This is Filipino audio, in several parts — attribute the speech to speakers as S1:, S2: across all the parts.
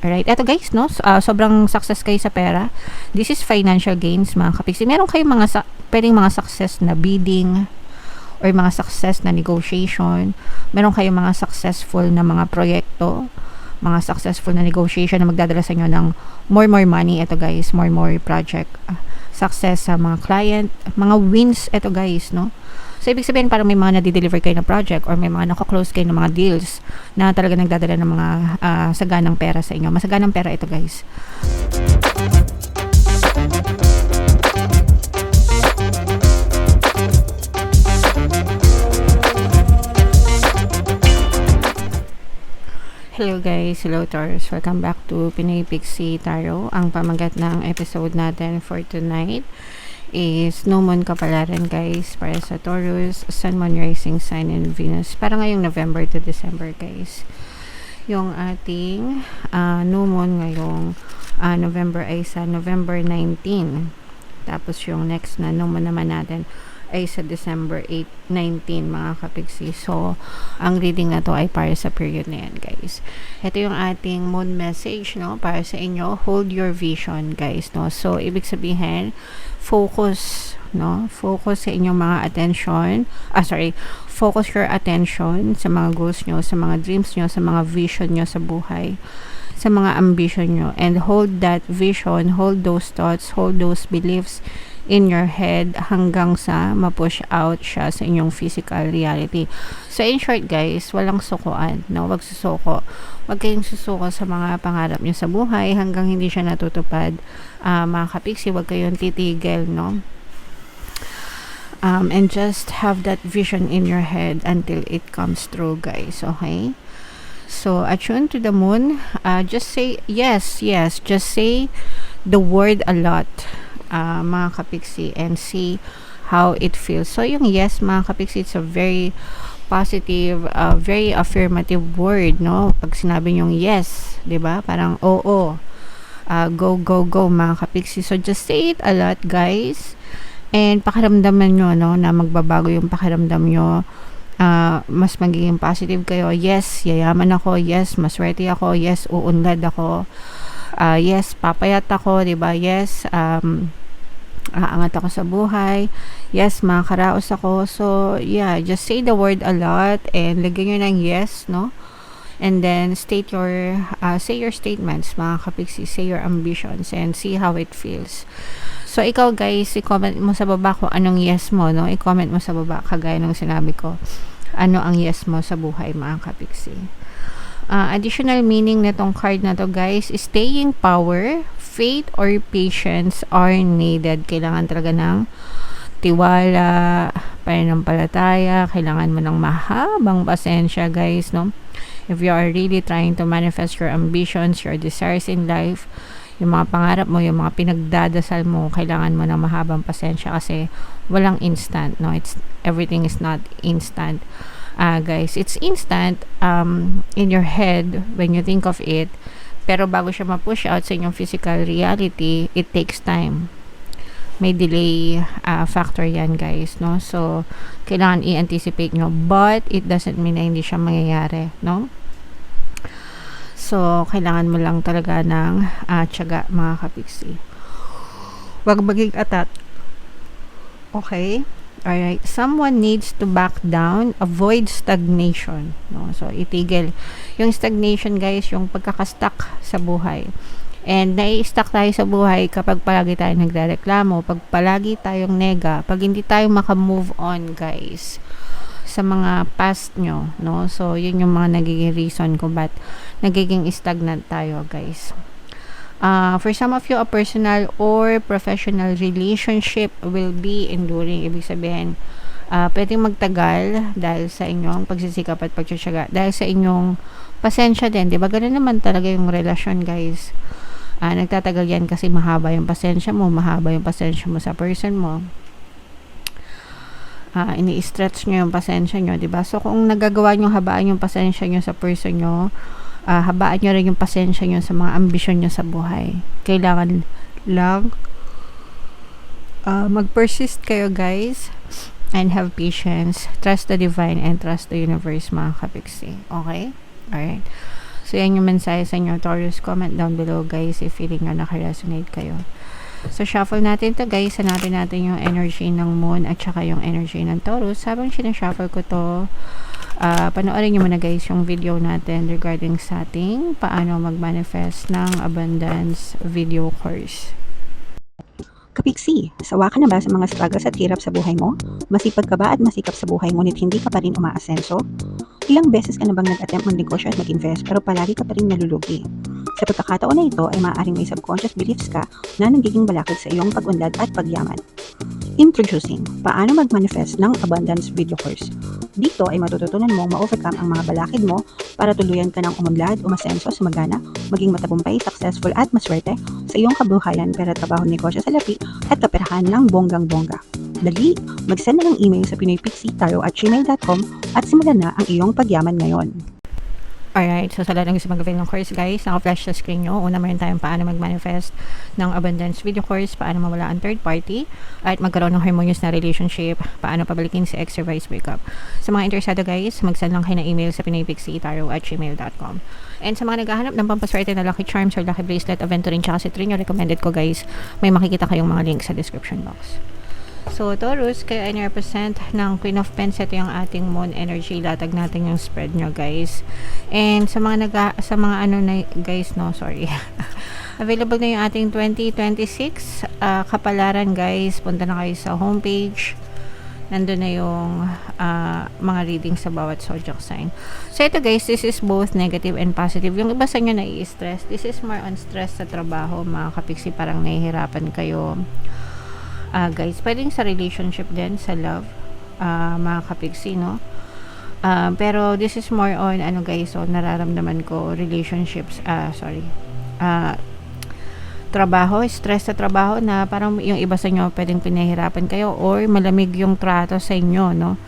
S1: Alright, eto guys, no? Sobrang success kayo sa pera. This is financial gains, mga kapiksi. Meron kayong pwedeng mga success na bidding or mga success na negotiation. Meron kayong mga successful na mga proyekto, mga successful na negotiation na magdadala sa inyo ng more money. Eto guys, more project. Success sa mga client, mga wins. Eto guys, no? So, ibig sabihin, parang may mga nadi-deliver kayo na project or may mga nako-close kayo ng mga deals na talaga nagdadala ng mga saganang pera sa inyo. Masaganang pera ito, guys. Hello guys, hello Taurus. Welcome back to Pinoy Pixie Tarot. Ang pamagat ng episode natin for tonight is No Moon Kapalaran guys, para sa Taurus, Sun, Moon, Rising Sign, and Venus. Para ngayong November to December guys. Yung ating No Moon ngayong November ay sa November 19. Tapos yung next na No Moon naman natin ay sa December 19 mga kapigsi. So, ang reading na to ay para sa period na yan guys. Ito yung ating moon message, no, para sa inyo. Hold your vision guys, no. So, ibig sabihin, focus, no, focus sa inyong mga attention, focus your attention sa mga goals nyo, sa mga dreams nyo, sa mga vision nyo sa buhay, sa mga ambition nyo, and hold that vision, hold those thoughts, hold those beliefs in your head hanggang sa ma-push out siya sa inyong physical reality. So, in short guys, walang sukuan, no? Wag susuko. Wag kayong susuko sa mga pangarap nyo sa buhay hanggang hindi siya natutupad. Mga kapiksi, wag kayong titigil, no? And just have that vision in your head until it comes true, guys. Okay? So, attune to the moon. Just say yes. Just say the word a lot, mga kapiksi, and see how it feels. So, yung yes, mga kapiksi, it's a very positive, very affirmative word, no? Pag sinabi yung yes, di ba? Parang oo. Go, mga kapiksi. So, just say it a lot, guys. And pakiramdaman nyo, no, na magbabago yung pakiramdam nyo. Mas magiging positive kayo. Yes, yayaman ako. Yes, maswerte ako. Yes, uunlad ako. Yes, papayat ako, di ba? Yes, aangat ako sa buhay. Yes, makakaraos ako. So, yeah, just say the word a lot and lagyan nyo ng yes, no? And then, say your statements, mga kapiksi. Say your ambitions and see how it feels. So, ikaw guys, i-comment mo sa baba kung anong yes mo, no? I-comment mo sa baba, kagaya ng sinabi ko. Ano ang yes mo sa buhay, mga kapiksi. Additional meaning nitong card na to guys, staying power, faith or patience are needed. Kailangan talaga ng tiwala, pananampalataya, kailangan mo ng mahabang pasensya guys, no? If you are really trying to manifest your ambitions, your desires in life, yung mga pangarap mo, yung mga pinagdadasal mo, kailangan mo ng mahabang pasensya kasi walang instant, no? Everything is not instant. Guys, it's instant in your head when you think of it, pero bago siya ma-push out sa inyong physical reality, it takes time. May delay factor yan guys, no? So, kailangan i-anticipate nyo, but it doesn't mean na hindi siya mangyayari, no? So, kailangan mo lang talaga ng tiyaga, mga kapiksi. Wag maging atat. Okay? Alright, someone needs to back down, avoid stagnation, no? So, itigil. Yung stagnation, guys, yung pagkakastuck sa buhay. And, nai-stuck tayo sa buhay kapag palagi tayo nagrereklamo, pag palagi tayong nega, pag hindi tayo maka-move on, guys, sa mga past nyo, no? So, yun yung mga nagiging reason kung ba't nagiging stagnant tayo, guys. For some of you, a personal or professional relationship will be enduring. Ibig sabihin, pwedeng magtagal dahil sa inyong pagsisikap at pagtsatsaga. Dahil sa inyong pasensya din. Diba? Ganun naman talaga yung relasyon, guys. Nagtatagal yan kasi mahaba yung pasensya mo. Mahaba yung pasensya mo sa person mo. Ini-stretch nyo yung pasensya nyo. Diba? So, kung nagagawa nyo habaan yung pasensya nyo sa person nyo, habaan nyo rin yung pasensya nyo sa mga ambisyon nyo sa buhay. Kailangan lang mag-persist kayo guys and have patience. Trust the divine and trust the universe, mga kapiksi. Okay? Alright. So, yan yung mensahe sa inyo, Taurus. Comment down below, guys, if feeling nyo nakaresonate kayo. So, shuffle natin to, guys. Hanapin natin yung energy ng Moon at saka yung energy ng Taurus. Habang sinashuffle ko to, panoorin nyo muna, guys, yung video natin regarding sa ating paano mag-manifest ng abundance video course.
S2: Kapiksi, sawa ka na ba sa mga struggles at hirap sa buhay mo? Masipag ka ba at masikap sa buhay ngunit hindi ka pa rin umaasenso? Ilang beses ka na bang nag-attempt mag-negosyo at mag-invest pero palagi ka pa rin nalulugi? Sa pagkakataon na ito ay maaaring may subconscious beliefs ka na nagiging balakid sa iyong pag-unlad at pagyaman. Introducing, paano mag-manifest ng abundance video course. Dito ay matututunan mong ma-overcome ang mga balakid mo para tuluyan ka ng umunlad, umasenso, sumagana, maging matagumpay, successful at maswerte sa iyong kabuhayan, pera, trabaho, negosyo, salapi at kaperahan ng bonggang-bongga. Dali, mag-send na ng email sa pinoypixie@gmail.com at simulan na ang iyong pagyaman ngayon.
S1: Alright, so sa lahat ng gusto mag-avail ng course, guys, naka-flash sa screen nyo. Una, meron tayong paano mag-manifest ng abundance video course, paano mawala ang third party, at magkaroon ng harmonious na relationship, paano pabalikin si ex or vice breakup. Sa mga interesado, guys, mag-send lang kayo na email sa pinoypixie@gmail.com. And sa mga naghahanap ng pampaswerte na lucky charms or lucky bracelet, aventurin tsaka citrino, recommended ko, guys, may makikita kayong mga link sa description box. So, Taurus, kayo ay represent ng Queen of Pens. Ito yung ating moon energy. Latag natin yung spread nyo, guys. And sa mga guys, no, sorry. Available na yung ating 2026 kapalaran, guys. Punta na kayo sa homepage. Nandun na yung mga readings sa bawat zodiac sign. So, ito, guys, this is both negative and positive. Yung iba sa inyo nai-stress. This is more on stress sa trabaho, mga kapiksi. Parang nahihirapan kayo. Guys, pwedeng sa relationship din, sa love, mga kapiksi, no? Pero this is more on, guys, so nararamdaman ko, relationships, trabaho, stress sa trabaho na parang yung iba sa inyo pwedeng pinahirapan kayo or malamig yung trato sa inyo, no?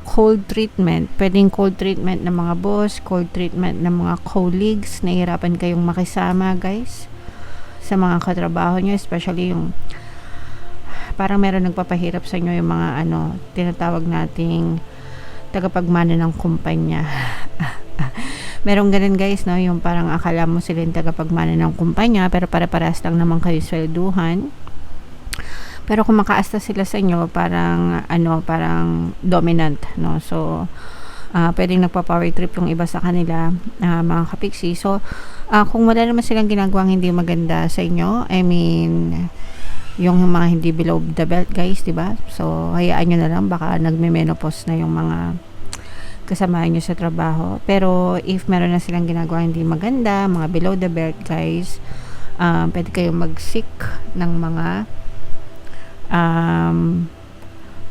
S1: Cold treatment, pwedeng cold treatment ng mga boss, cold treatment ng mga colleagues, nahihirapan kayong makisama, guys, sa mga katrabaho nyo, especially yung parang meron nagpapahirap sa inyo yung mga tinatawag nating tagapagmana ng kumpanya. Merong ganun, guys, no, yung parang akala mo sila yung tagapagmana ng kumpanya pero para-parehas lang naman kayo swelduhan. Pero kung makaasta sila sa inyo, parang parang dominant, no. So pwedeng nagpa-power trip yung iba sa kanila, mga kapiksi. So kung wala naman silang ginagawang hindi maganda sa inyo, I mean yung mga hindi below the belt, guys, diba? So, hayaan nyo na lang, baka nagme-menopause na yung mga kasamahan nyo sa trabaho. Pero, if meron na silang ginagawa hindi maganda, mga below the belt, guys, pwede kayong mag-seek ng mga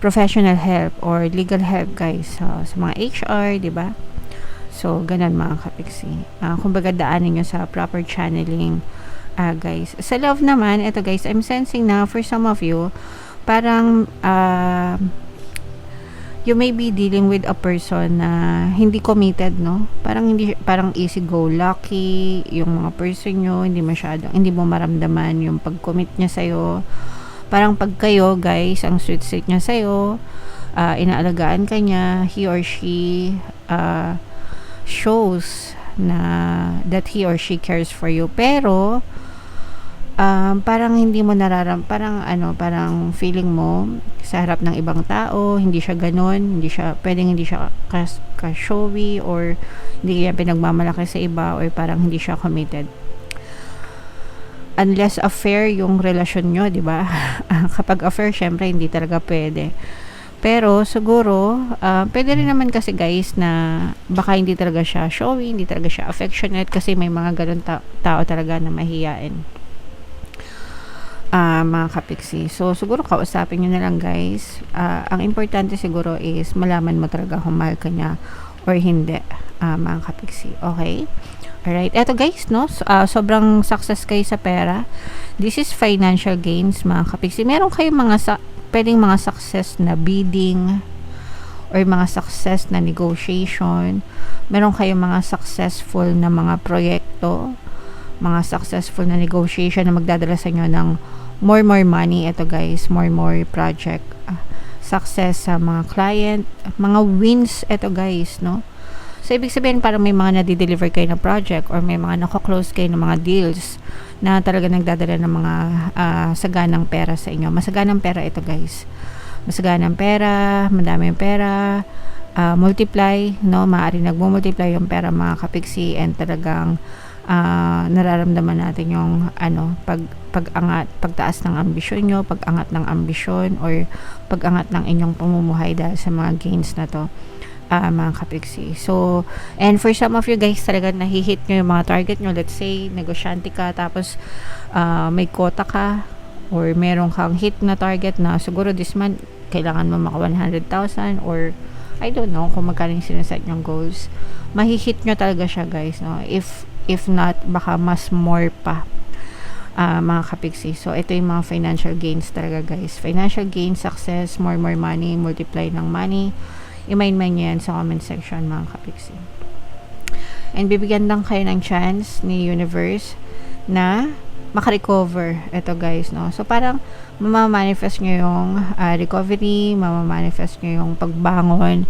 S1: professional help or legal help, guys, sa mga HR, diba? So, ganun, mga kapiksi. Kumbaga, daanin nyo sa proper channeling, guys. Sa love naman, ito, guys, I'm sensing na for some of you, parang you may be dealing with a person na hindi committed, no? Parang easy go lucky yung mga person nyo, hindi mo maramdaman yung pag-commit niya sa'yo. Parang pag kayo, guys, ang sweet niya sa'yo, inaalagaan ka niya, he or she shows na that he or she cares for you, pero parang hindi mo parang feeling mo sa harap ng ibang tao, hindi siya ganun, hindi siya ka-showy or hindi kaya pinagmamalaki sa iba or parang hindi siya committed. Unless affair yung relasyon nyo, di ba? Kapag affair, syempre hindi talaga pwede. Pero siguro, pwede rin naman kasi, guys, na baka hindi talaga siya showy, hindi talaga siya affectionate kasi may mga ganun tao talaga na mahiyain. Mga kapiksi. So, siguro kausapin nyo na lang, guys. Ang importante siguro is malaman mo talaga kung mahal ka niya or hindi, mga kapiksi. Okay? Alright. Eto, guys, no? Sobrang success kayo sa pera. This is financial gains, mga kapiksi. Meron kayong pwedeng mga success na bidding or mga success na negotiation. Meron kayong mga successful na mga proyekto, mga successful na negotiation na magdadala sa inyo ng more money. Ito, guys, more project, success sa mga client, mga wins. Ito, guys, no? So, ibig sabihin, parang may mga nadi-deliver kayo na project or may mga nako-close kayo ng mga deals na talaga nagdadala ng mga saganang pera sa inyo. Masaganang pera ito, guys. Masaganang pera, madami yung pera, multiply, no? Maaari nagmo-multiply yung pera, mga kapiksi, and talagang nararamdaman natin yung pag-angat, pagtaas ng ambisyon nyo, pag-angat ng ambisyon, or pag-angat ng inyong pamumuhay dahil sa mga gains na to, mga kapiksi. So, and for some of you guys, talaga nahihit nyo yung mga target nyo. Let's say, negosyante ka, tapos may quota ka, or meron kang hit na target na siguro this month, kailangan mo maka 100,000, or I don't know kung magkano yung sinaset yung goals. Mahihit nyo talaga siya, guys, no? If not, baka mas more pa, mga kapiksi. So, ito yung mga financial gains talaga, guys. Financial gains, success, more money, multiply ng money. I-mind nyo yan sa comment section, mga kapiksi. And bibigyan lang kayo ng chance ni universe na makarecover. Ito, guys, no? So, parang mamamanifest nyo yung recovery, mamamanifest nyo yung pagbangon,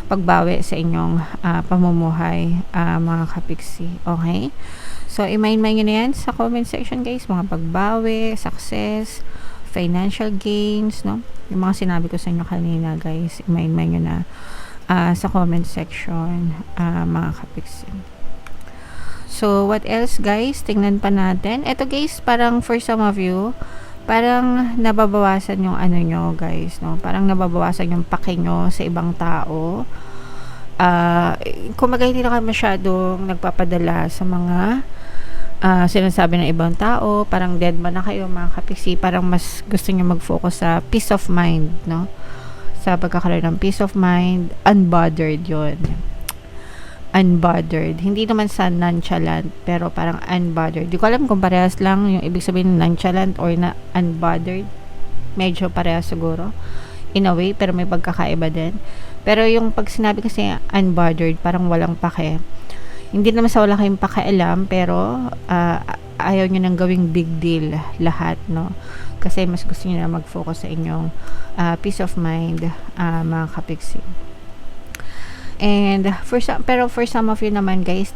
S1: pagbawi sa inyong pamumuhay, mga kapiksi. Okay? So, i-mind nyo na yan sa comment section, guys. Mga pagbawi, success, financial gains, no? Yung mga sinabi ko sa inyo kanina, guys, i-mind nyo na sa comment section, mga kapiksi. So, what else, guys? Tingnan pa natin. Ito, guys, parang for some of you, parang nababawasan yung ano nyo, guys, no? Parang nababawasan yung pake nyo sa ibang tao. Kumaga hindi na kayo masyadong nagpapadala sa mga sinasabi ng ibang tao. Parang dead man na kayo, mga kapiksi. Parang mas gusto nyo mag-focus sa peace of mind, no? Sa pagkakaroon ng peace of mind, unbothered yun. Unbothered. Hindi naman sa nonchalant, pero parang unbothered. Di ko alam kung parehas lang yung ibig sabihin ng nonchalant or na unbothered. Medyo parehas siguro. In a way, pero may pagkakaiba din. Pero yung pag sinabi kasi unbothered, parang walang pake. Hindi naman sa wala kayong pakialam, pero ayaw nyo nang gawing big deal lahat, no? Kasi mas gusto nyo na mag-focus sa inyong peace of mind, mga kapiksi. And for some of you naman, guys,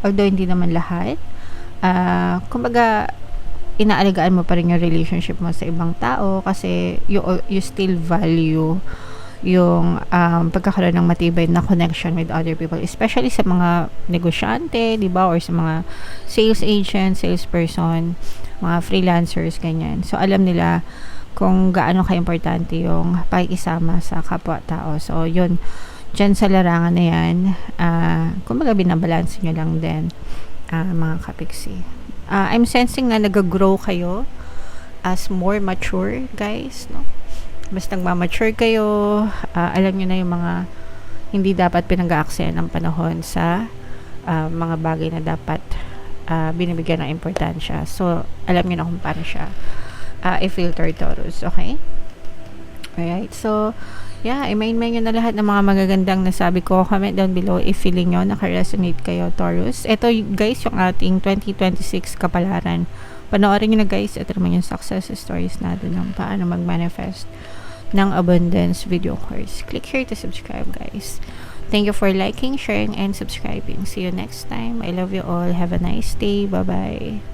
S1: although hindi naman lahat, kumbaga inaalagaan mo pa rin yung relationship mo sa ibang tao kasi you still value yung pagkakaroon ng matibay na connection with other people, especially sa mga negosyante, di ba, or sa mga sales agent, salesperson, mga freelancers, ganyan. So alam nila kung gaano ka-importante yung pakikisama sa kapwa-tao. So yun, dyan sa larangan na yan, kumbaga binabalanse nyo lang din, mga kapiksi. I'm sensing na nag-grow kayo as more mature, guys, no? Mas nagmamature kayo, alam nyo na yung mga hindi dapat pinag-aaksayan ng panahon sa mga bagay na dapat binibigyan ng importansya. So, alam nyo na kung paano siya i-filter, Taurus. Okay? Alright. So, yeah, i-main nyo na lahat ng mga magagandang nasabi ko. Comment down below if feeling nyo naka-resonate kayo, Taurus. Ito, guys, yung ating 2026 kapalaran. Panoorin nyo na, guys. Ito naman yung success stories natin ng paano mag-manifest ng abundance video course. Click here to subscribe, guys. Thank you for liking, sharing, and subscribing. See you next time. I love you all. Have a nice day. Bye-bye.